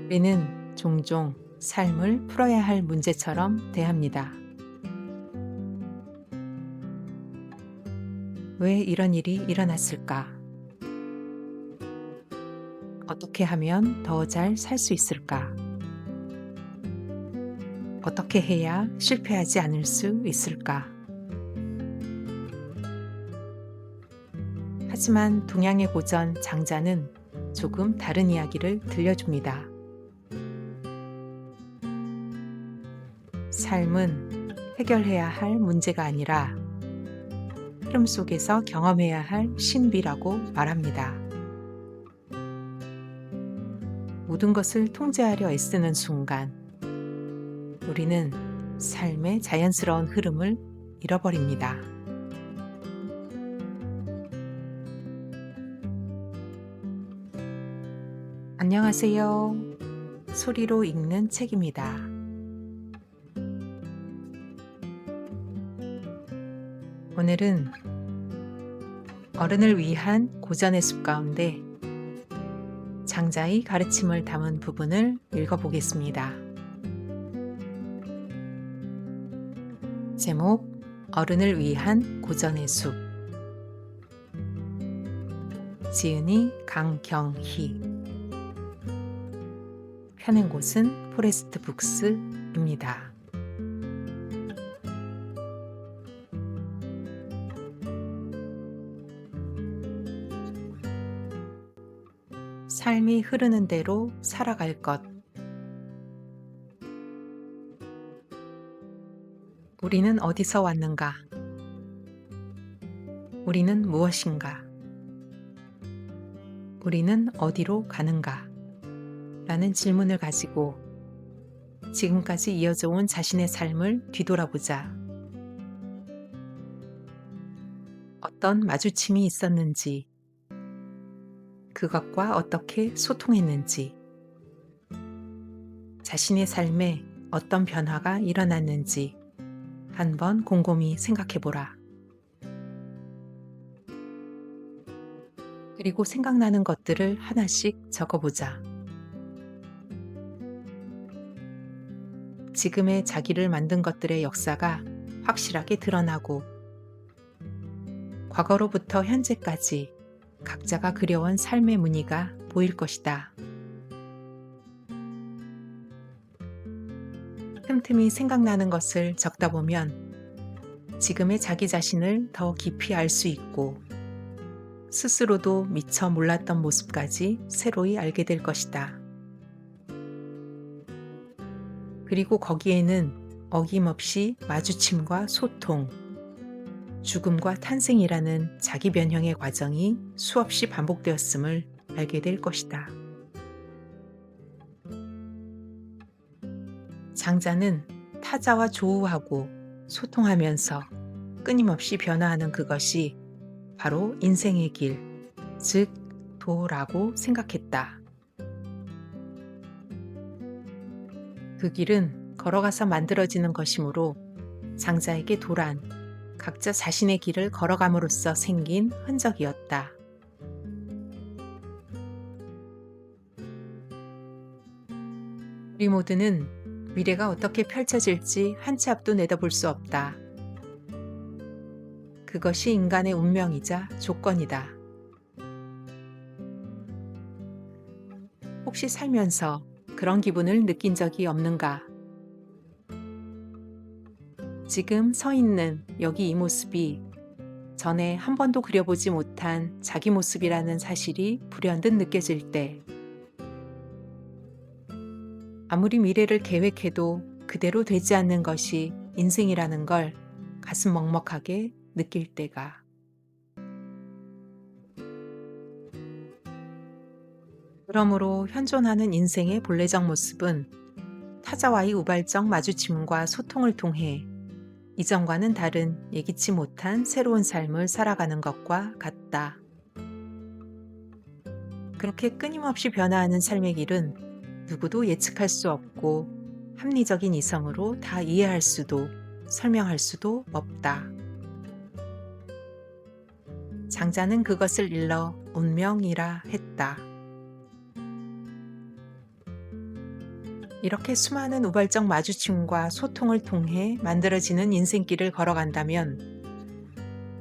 우리는 종종 삶을 풀어야 할 문제처럼 대합니다. 왜 이런 일이 일어났을까? 어떻게 하면 더 잘 살 수 있을까? 어떻게 해야 실패하지 않을 수 있을까? 하지만 동양의 고전 장자는 조금 다른 이야기를 들려줍니다. 삶은 해결해야 할 문제가 아니라 흐름 속에서 경험해야 할 신비라고 말합니다. 모든 것을 통제하려 애쓰는 순간, 우리는 삶의 자연스러운 흐름을 잃어버립니다. 안녕하세요. 소리로 읽는 책입니다. 오늘은 어른을 위한 고전의 숲 가운데 장자의 가르침을 담은 부분을 읽어보겠습니다. 제목, 어른을 위한 고전의 숲. 지은이 강경희. 펴낸 곳은 포레스트 북스입니다. 삶이 흐르는 대로 살아갈 것. 우리는 어디서 왔는가? 우리는 무엇인가? 우리는 어디로 가는가? 라는 질문을 가지고 지금까지 이어져 온 자신의 삶을 뒤돌아보자. 어떤 마주침이 있었는지, 그것과 어떻게 소통했는지, 자신의 삶에 어떤 변화가 일어났는지 한번 곰곰이 생각해보라. 그리고 생각나는 것들을 하나씩 적어보자. 지금의 자기를 만든 것들의 역사가 확실하게 드러나고 과거로부터 현재까지 각자가 그려온 삶의 무늬가 보일 것이다. 틈틈이 생각나는 것을 적다 보면 지금의 자기 자신을 더 깊이 알 수 있고 스스로도 미처 몰랐던 모습까지 새로이 알게 될 것이다. 그리고 거기에는 어김없이 마주침과 소통, 죽음과 탄생이라는 자기 변형의 과정이 수없이 반복되었음을 알게 될 것이다. 장자는 타자와 조우하고 소통하면서 끊임없이 변화하는 그것이 바로 인생의 길, 즉 도라고 생각했다. 그 길은 걸어가서 만들어지는 것이므로 장자에게 도란, 각자 자신의 길을 걸어감으로써 생긴 흔적이었다. 우리 모두는 미래가 어떻게 펼쳐질지 한 치 앞도 내다볼 수 없다. 그것이 인간의 운명이자 조건이다. 혹시 살면서 그런 기분을 느낀 적이 없는가? 지금 서 있는 여기 이 모습이 전에 한 번도 그려보지 못한 자기 모습이라는 사실이 불현듯 느껴질 때, 아무리 미래를 계획해도 그대로 되지 않는 것이 인생이라는 걸 가슴 먹먹하게 느낄 때가. 그러므로 현존하는 인생의 본래적 모습은 타자와의 우발적 마주침과 소통을 통해 이전과는 다른 예기치 못한 새로운 삶을 살아가는 것과 같다. 그렇게 끊임없이 변화하는 삶의 길은 누구도 예측할 수 없고 합리적인 이성으로 다 이해할 수도 설명할 수도 없다. 장자는 그것을 일러 운명이라 했다. 이렇게 수많은 우발적 마주침과 소통을 통해 만들어지는 인생길을 걸어간다면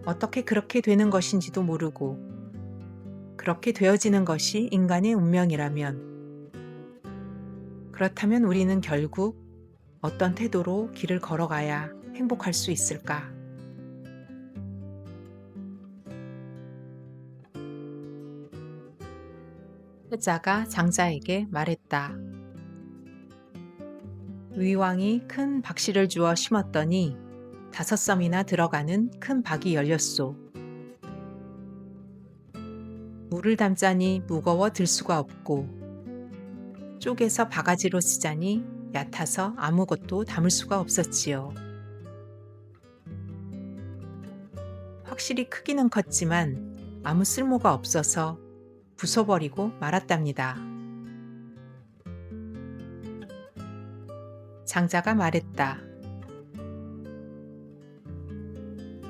어떻게 그렇게 되는 것인지도 모르고 그렇게 되어지는 것이 인간의 운명이라면 그렇다면 우리는 결국 어떤 태도로 길을 걸어가야 행복할 수 있을까? 태자가 장자에게 말했다. 위왕이 큰 박씨를 주어 심었더니 5섬이나 들어가는 큰 박이 열렸소. 물을 담자니 무거워 들 수가 없고 쪼개서 바가지로 쓰자니 얕아서 아무것도 담을 수가 없었지요. 확실히 크기는 컸지만 아무 쓸모가 없어서 부숴버리고 말았답니다. 장자가 말했다.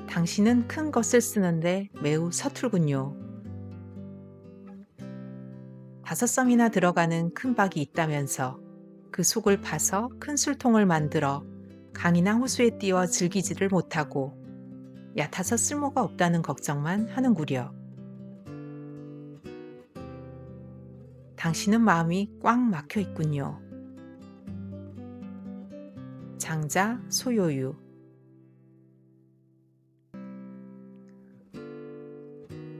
당신은 큰 것을 쓰는데 매우 서툴군요. 5섬이나 들어가는 큰 박이 있다면서 그 속을 파서 큰 술통을 만들어 강이나 호수에 띄워 즐기지를 못하고 얕아서 쓸모가 없다는 걱정만 하는구려. 당신은 마음이 꽉 막혀 있군요. 장자 소요유.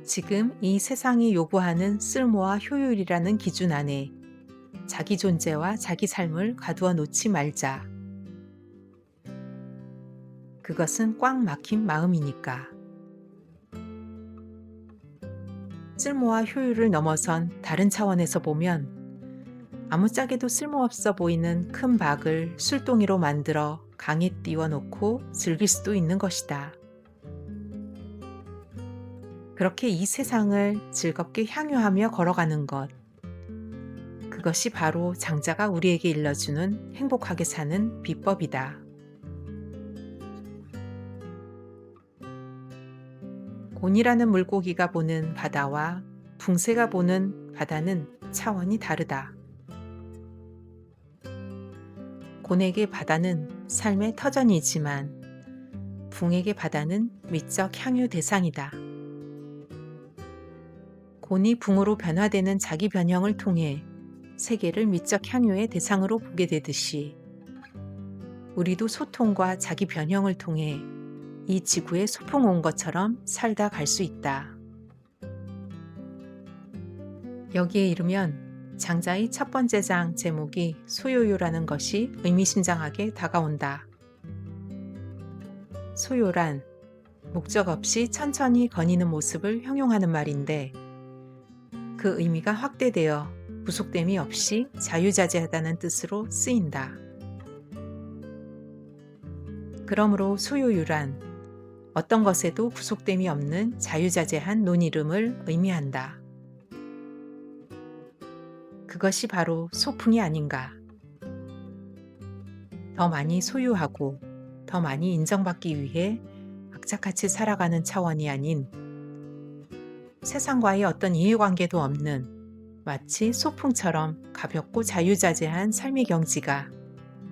지금 이 세상이 요구하는 쓸모와 효율이라는 기준 안에 자기 존재와 자기 삶을 가두어 놓지 말자. 그것은 꽉 막힌 마음이니까. 쓸모와 효율을 넘어선 다른 차원에서 보면 아무짝에도 쓸모없어 보이는 큰 박을 술동이로 만들어 강에 띄워놓고 즐길 수도 있는 것이다. 그렇게 이 세상을 즐겁게 향유하며 걸어가는 것. 그것이 바로 장자가 우리에게 일러주는 행복하게 사는 비법이다. 곤이라는 물고기가 보는 바다와 붕새가 보는 바다는 차원이 다르다. 곤에게 바다는 삶의 터전이지만 붕에게 바다는 미적 향유 대상이다. 곤이 붕으로 변화되는 자기 변형을 통해 세계를 미적 향유의 대상으로 보게 되듯이 우리도 소통과 자기 변형을 통해 이 지구에 소풍 온 것처럼 살다 갈 수 있다. 여기에 이르면 장자의 첫 번째 장 제목이 소요요라는 것이 의미심장하게 다가온다. 소요란 목적 없이 천천히 거니는 모습을 형용하는 말인데 그 의미가 확대되어 구속됨이 없이 자유자재하다는 뜻으로 쓰인다. 그러므로 소요유란 어떤 것에도 구속됨이 없는 자유자재한 논이름을 의미한다. 그것이 바로 소풍이 아닌가. 더 많이 소유하고 더 많이 인정받기 위해 악착같이 살아가는 차원이 아닌 세상과의 어떤 이해관계도 없는 마치 소풍처럼 가볍고 자유자재한 삶의 경지가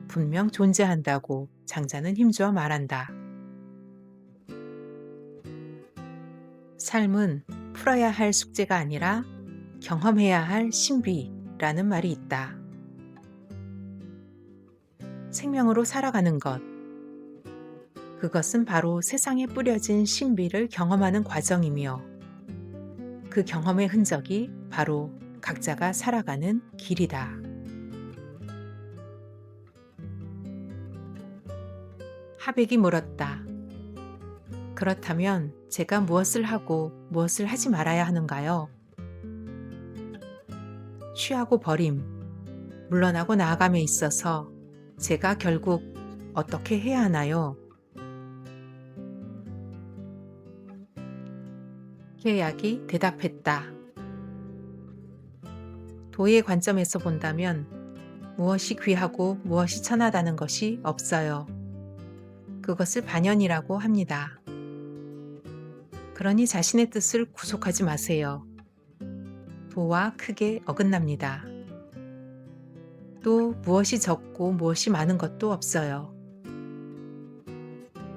분명 존재한다고 장자는 힘주어 말한다. 삶은 풀어야 할 숙제가 아니라 경험해야 할 신비라는 말이 있다. 생명으로 살아가는 것. 그것은 바로 세상에 뿌려진 신비를 경험하는 과정이며 그 경험의 흔적이 바로 각자가 살아가는 길이다. 하백이 물었다. 그렇다면 제가 무엇을 하고 무엇을 하지 말아야 하는가요? 취하고 버림, 물러나고 나아감에 있어서 제가 결국 어떻게 해야 하나요? 계약이 대답했다. 도의 관점에서 본다면 무엇이 귀하고 무엇이 천하다는 것이 없어요. 그것을 반연이라고 합니다. 그러니 자신의 뜻을 구속하지 마세요. 도와 크게 어긋납니다. 또 무엇이 적고 무엇이 많은 것도 없어요.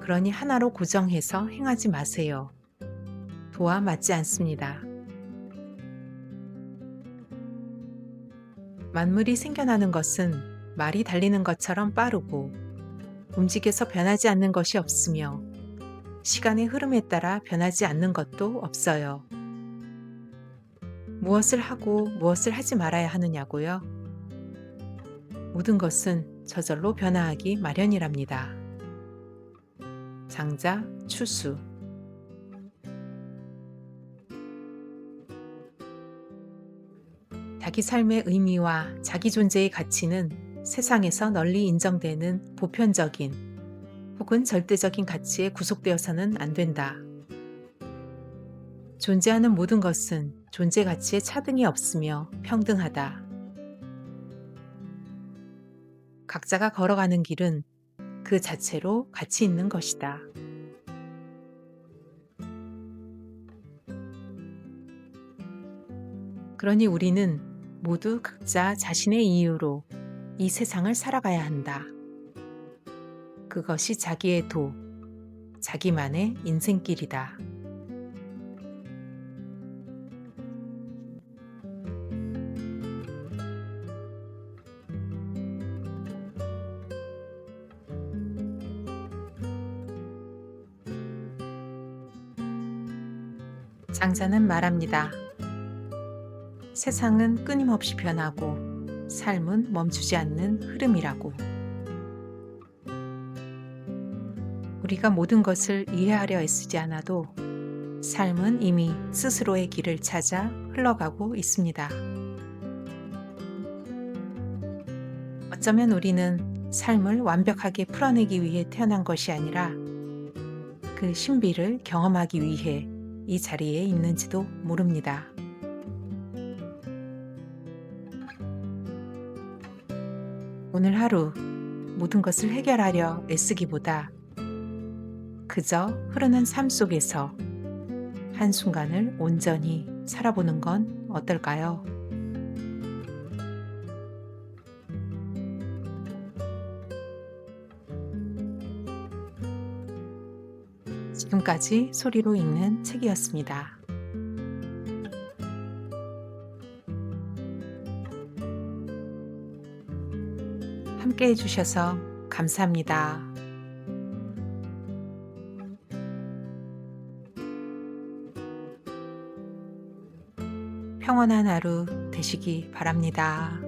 그러니 하나로 고정해서 행하지 마세요. 도와 맞지 않습니다. 만물이 생겨나는 것은 말이 달리는 것처럼 빠르고 움직여서 변하지 않는 것이 없으며 시간의 흐름에 따라 변하지 않는 것도 없어요. 무엇을 하고 무엇을 하지 말아야 하느냐고요? 모든 것은 저절로 변화하기 마련이랍니다. 장자 추수. 자기 삶의 의미와 자기 존재의 가치는 세상에서 널리 인정되는 보편적인 혹은 절대적인 가치에 구속되어서는 안 된다. 존재하는 모든 것은 존재 가치에 차등이 없으며 평등하다. 각자가 걸어가는 길은 그 자체로 가치 있는 것이다. 그러니 우리는 모두 각자 자신의 이유로 이 세상을 살아가야 한다. 그것이 자기의 도, 자기만의 인생길이다. 장자는 말합니다. 세상은 끊임없이 변하고 삶은 멈추지 않는 흐름이라고. 우리가 모든 것을 이해하려 애쓰지 않아도 삶은 이미 스스로의 길을 찾아 흘러가고 있습니다. 어쩌면 우리는 삶을 완벽하게 풀어내기 위해 태어난 것이 아니라 그 신비를 경험하기 위해 이 자리에 있는지도 모릅니다. 오늘 하루 모든 것을 해결하려 애쓰기보다 그저 흐르는 삶 속에서 한순간을 온전히 살아보는 건 어떨까요? 지금까지 소리로 읽는 책이었습니다. 함께 해주셔서 감사합니다. 평온한 하루 되시기 바랍니다.